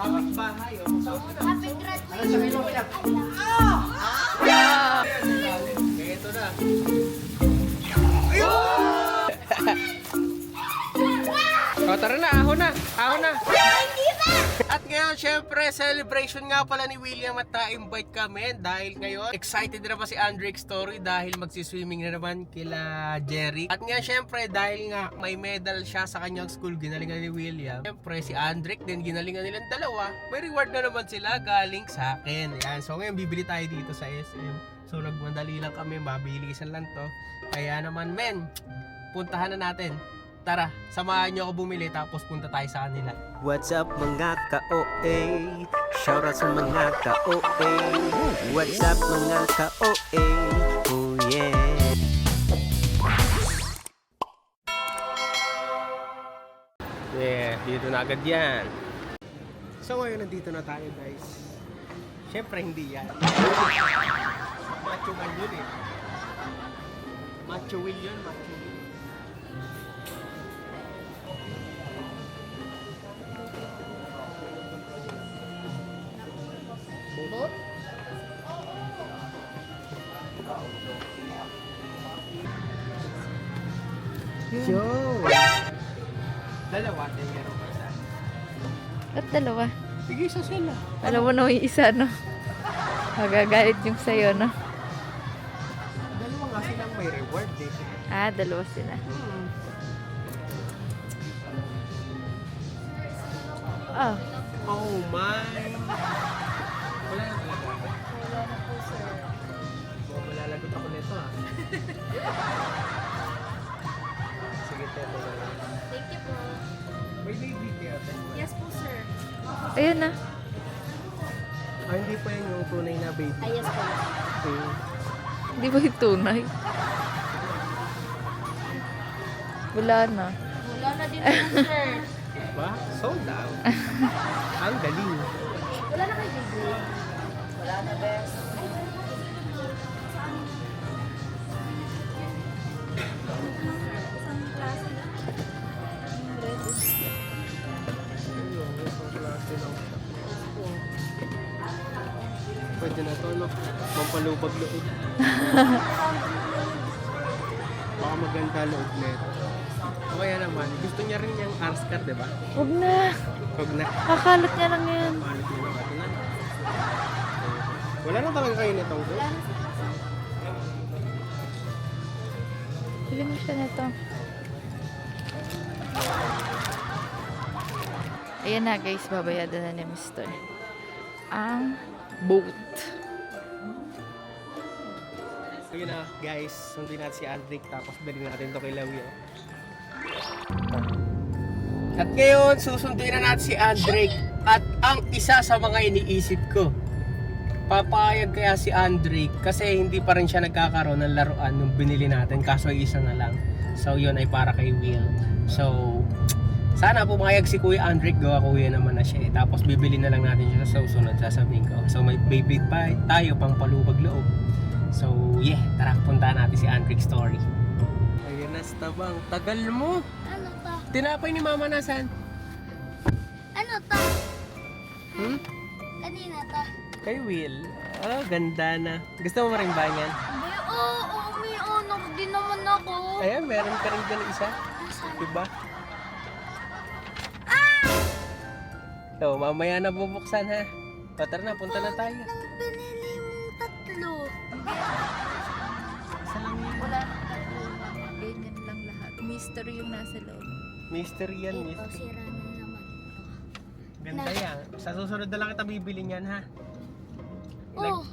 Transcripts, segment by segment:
Kapit-bahay, oh. Happy graduation. Ito na. O, tara na, ahon na. Ahon na. At ngayon, syempre, celebration nga pala ni William at na-invite kami dahil ngayon, excited na ba si Andrick Story dahil magsiswimming na naman kila Jerry. At ngayon, syempre, dahil nga may medal siya sa kanyang school, ginalingan ni William. Syempre, si Andrick din, ginalingan nilang dalawa. May reward na naman sila galing sa akin. Ayan, so ngayon, bibili tayo dito sa SM. So, nagmadali lang kami, mabilisan lang to. Kaya naman, men, puntahan na natin. Tara, samahan nyo ako bumili tapos punta tayo sa kanila. What's up mga ka-OA? Shoutout sa mga ka-OA. What's up mga ka-OA? Oh yeah. Yeah, dito na agad yan. So ngayon nandito na tayo guys. Siyempre hindi yan. Macho man yun eh. Macho Will yun, Macho Will. Bunot? Yo! Dalawa din meron ka isa. At dalawa. Sige, isa sila. Alam mo na may isa, no? Magagalit yung sa'yo, no? Dalawa nga silang may reward eh. Ah, dalawa sila. Oh. Oh my! Wala na talaga. Wala na po, sir. Malalagot ako nito ah. Sige, tete na lang. Thank you po. May baby kaya. Yes po, sir. Ayun na. Ah, hindi pa yun yung tunay na baby. Ay, yes po. Hindi ba yung tunay? Wala na. Wala na din po, sir. Ba? Sold out. Ang galing. Wala na kayo, baby. Wala na, best. Pwede na to, no? Mampalubag loob. Baka maganda loob nito. O kaya naman, gusto niya rin yung Arscar, di ba? Huwag na. Huwag na. Kakalot niya lang yan. Malit mo lang ito na. Wala na talaga kayo nitong go. Pili mo siya nito. Ayan na guys, babayadan na ni Mr. Ang boat. So yun na guys, sundin natin si Andrick tapos dalhin natin ito kay Lawio. At ngayon, susunduin na natin si Andrick. At ang isa sa mga iniisip ko, papayag kaya si Andrick kasi hindi pa rin siya nagkakaroon ng laruan nung binili natin kaso isa na lang. So yun ay para kay Will. So sana pumayag si Kuya Andrick, gawa kuya naman na siya eh. Tapos bibili na lang natin siya sa susunod, sasabihin ko. So may baby pa tayo pang palubag loob. So yeah, tara puntahan natin si Andrick Story. Ayun na Stabang, tagal mo. Ano to? Tinapay ni Mama nasan? Ano to? Hmm? Kanina to? Kay Will. Oh, ganda na. Gusto mo rin ba yan? Hindi, oo, may anak din naman ako. Ayan, meron ka rin dyan isa. Diba? So, mamaya na bubuksan ha. O, tara na, punta na tayo. Nang binili mong tatlo. Isa lang yun. Wala na tatlo. Ganyan lang lahat. Mystery yung nasa loob. Mystery yan, Ito, mystery. sira na naman. Ganda yan. Sa susunod na lang kita bibili niyan ha. Oh,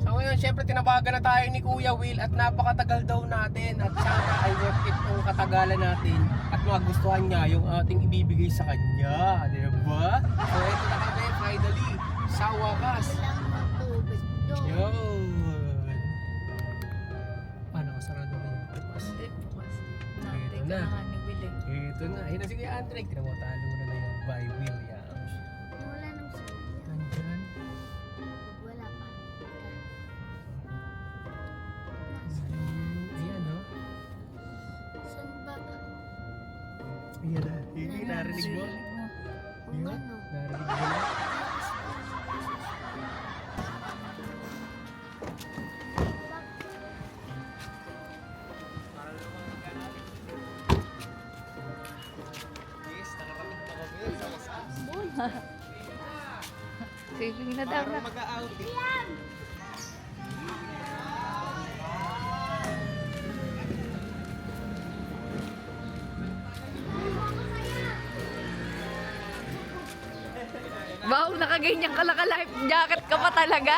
So ngayon, syempre tinabagan na tayo ni Kuya Will at napakatagal daw natin at sana ay worth it ang katagalan natin at magustuhan niya yung ating ibibigay sa kanya, di ba? So ito na kami finally, sa wakas. lang ng tubig doon. Yun. Paano kasarado na yung bukas? Hindi, bukas. Ito Naantay ka na. na nga ni Will eh. Ito na. Ayun na sige Andrick. Tira mo, talo na na yung by Williams. Wala nang sulit. Nandyan. Wala pa. Ayan o. Saan ba? Ayan na. Hindi narinig mo. Yun, narinig mo na. Yes, nakarating pa kami sa Las Saving na daw na. Parang mag-a-out eh. Wow, nakaganyan ka, naka-life jacket ka pa talaga.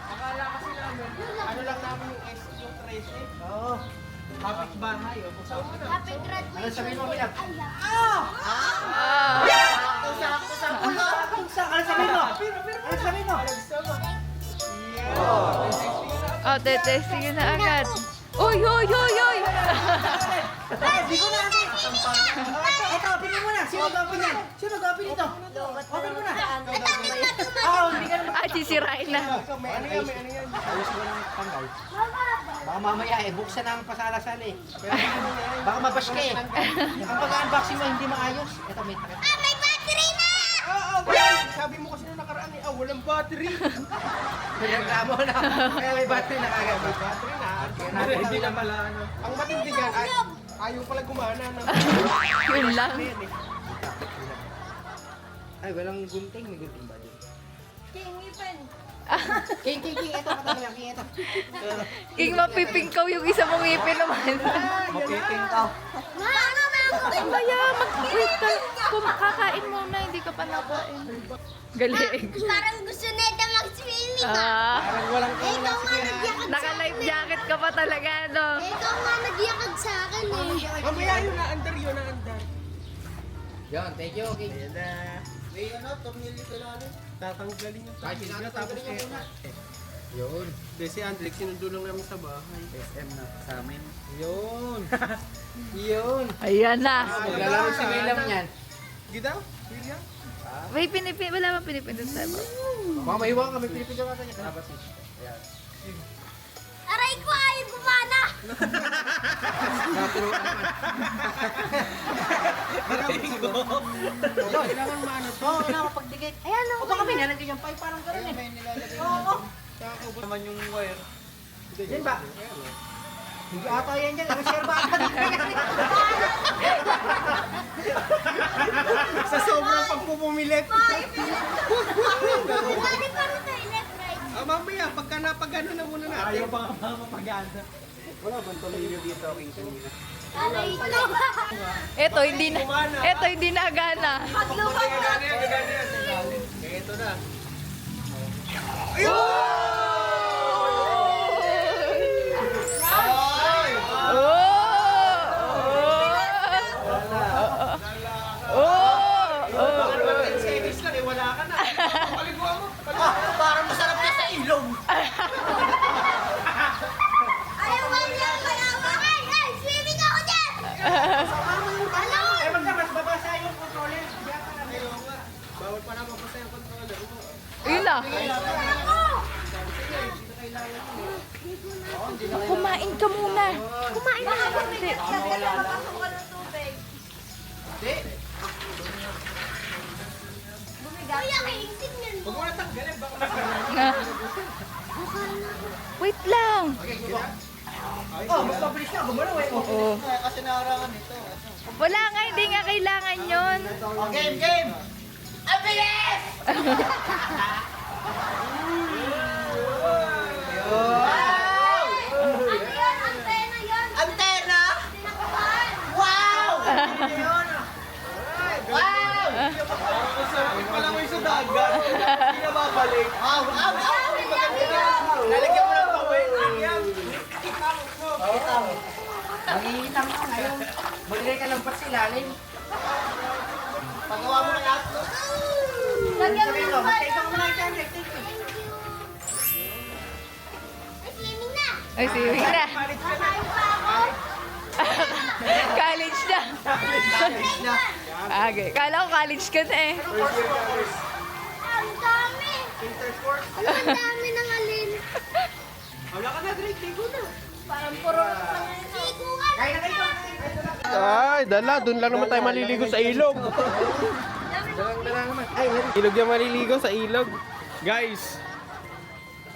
Akala kasi namin, ano lang namin yung yung 13. Oo. Kapit bahay. O, kung saan ka na. Happy graduation. Ano sabihin mo, Milag? Ah. Oh, testing na agad. Uy, uy, uy, uy! Ito, pinin mo na. Sino gawin yan? Sino gawin ito? Open mo na. Ah, sisirain na. May ano yan, may ano yan. Ayos mo ng tanggal. Baka mamaya buksan na ang pasalasal eh. Baka mabash ka eh. Ang pag-unboxing mo hindi maayos. Ito may takip. Sabi mo kasi nung nakaraan eh, walang battery. Nagreklamo na. Kaya may battery na kagad. May battery na. Hindi na pala ano. Ang matindi yan, ayaw pala gumana. Yun lang. Ay, walang gunting. May gunting ba dun? King, King. Ito patala. King, ito. King, mapipingkaw yung isa mong ngipin naman. Mapiking ka. Kaya, mag-wait ka. Kung makakain muna, hindi ka pa nakain. Galing. Parang gusto neta mag-swimming Ah, Parang walang Ikaw nga nagyakag sa naka-life jacket ka pa talaga, no? Ikaw nga nagyakag sa akin eh. Mamaya yun na-under yun, na-under. Yan, thank you. King. Ayan na. May ano, tornilyo kailangan. Tatanggalin yung Kahit tornilyo, sinano, tapos tanggalin eh. mo muna. Yun. Hindi, si Andrex, sinundo lang namin sa bahay. SM na sa amin. Yun. Yun. Ayan na. Maglalaro si William yan. Gita? William? May pinipin, wala bang pinipindot sa'yo? Baka mahiwa ka, may pinipindawatan niya. Tapos eh. Ayan. Aray ko ayaw gumana. Naturuan naman. Kailangan maano to. Oo, kailangan mapagdikit. Ayan O baka may nalagay yung pipe parang gano'n eh. Oo. Kakaubos naman yung wire. Yan ba? Hindi ata yan dyan. Reserva ata dyan. Sa sobrang pagpupumilit. Pwede pa rin tayo left right. Mamaya, pagka napagano na muna natin. Ayaw pa nga mapaganda. Wala bang tornilyo dito king kanina? Aray ko. Ito, hindi na. Ito, hindi na agana. Paglubag na. Gagana yan. Ito na. Baka 10 seconds lang eh, wala ka na. Paligwa mo. Parang masarap na sa ilong. Ayaw ba niya palawakan? Ay, swimming ako dyan. Ano? Eh magkamas babasa yung controller. Bawal pa naman basta yung controller. Yun na. Kumain ka muna. Kumain na ka. Hindi. Kuya, kaisip niyan mo. Huwag mo na tanggalin, baka Wait lang. Oh, mas mabilis na. Gumalaw eh. Oo. Kasi naharangan ito. Wala nga, hindi nga kailangan yon. Oh, game! Ang bilis! Ano yan? Antena yan. Antena! Tinakpan. Wow! Wow! Pala mo yung sa dagat. Hindi na babalik. Wow! Wow! Lalagyan mo ng tawid. William. Magigitang ka ngayon. Maglagay ka ng pat sa ilalim. Pagawa mo ng atlo. Lagyan mo Sabihin ng mo, bala. magkaitang mo na yung camera. Thank you. Ay, swimming na. Ay, swimming na. Kakain pa ako. College na. College na. Okay. Kala ko college ka na eh. Ang dami. Ang dami ng alin. Wala ka na, Drake. Ligo na. Parang puro siguan. Kaya na kayo. Ay, dala. Doon lang naman tayo maliligo sa ilog. Dami Dalang naman. Ay, Ilog yung maliligo sa ilog. Guys.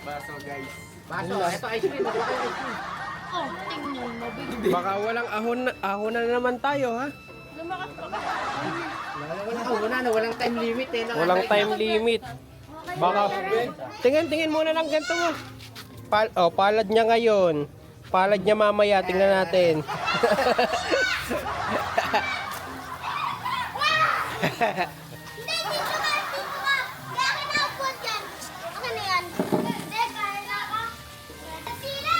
Baso, guys. baso. Ito ice cream. Ito ice cream. Oh, tingnan mo. Big. Baka walang ahon na naman tayo, ha? Lumakas pa ka. Walang time limit eh. Walang time limit. Baka, tingin muna ng ganito mo. Palad niya ngayon. Palad niya mamaya, tingnan natin. Hindi, dito ka, dito ka. Kaya akin na ako dyan. Akin na yan. Hindi, kaya na ako. Sila!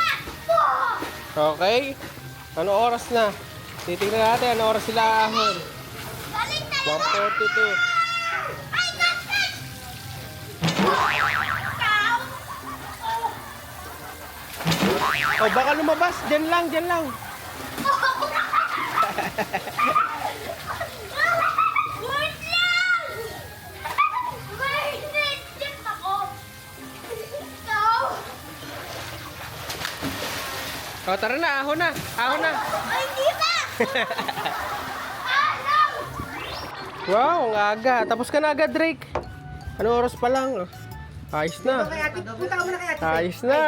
Okay? Ano oras na? Titingnan natin, ano oras sila ahon. Galing na 1:42. Ay, gasgas! Oh, baka lumabas. Diyan lang, diyan lang. Wait lang! Wait, nag-skip ako. Ikaw? Oh, tara na, ahon na. Ahon na. Ay, hindi pa! Alam! Wow, ang aga. Tapos ka na agad, Drake. Ano oras pa lang? Ayos na. Punta ka muna kay ate. Ayos na.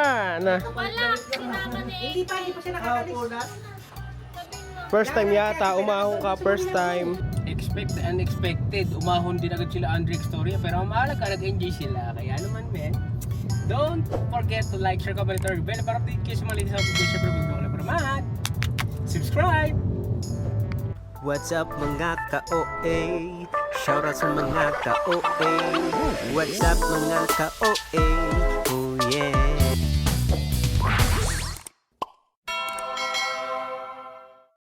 Wala. Sinama ni Hindi pa siya nakakalis. First time yata, umahon ka. First time. Expect the unexpected. Umahon din agad sila Andrick Story. Pero maalag ka, nag-enjoy sila. Kaya naman, men. Don't forget to like, share, comment, or bell para update kayo sa mga latest updates. Siyempre, mag-vlog na para subscribe! What's up mga ka-OA? Shoutout sa mga ka-OA. What's up mga ka-OA?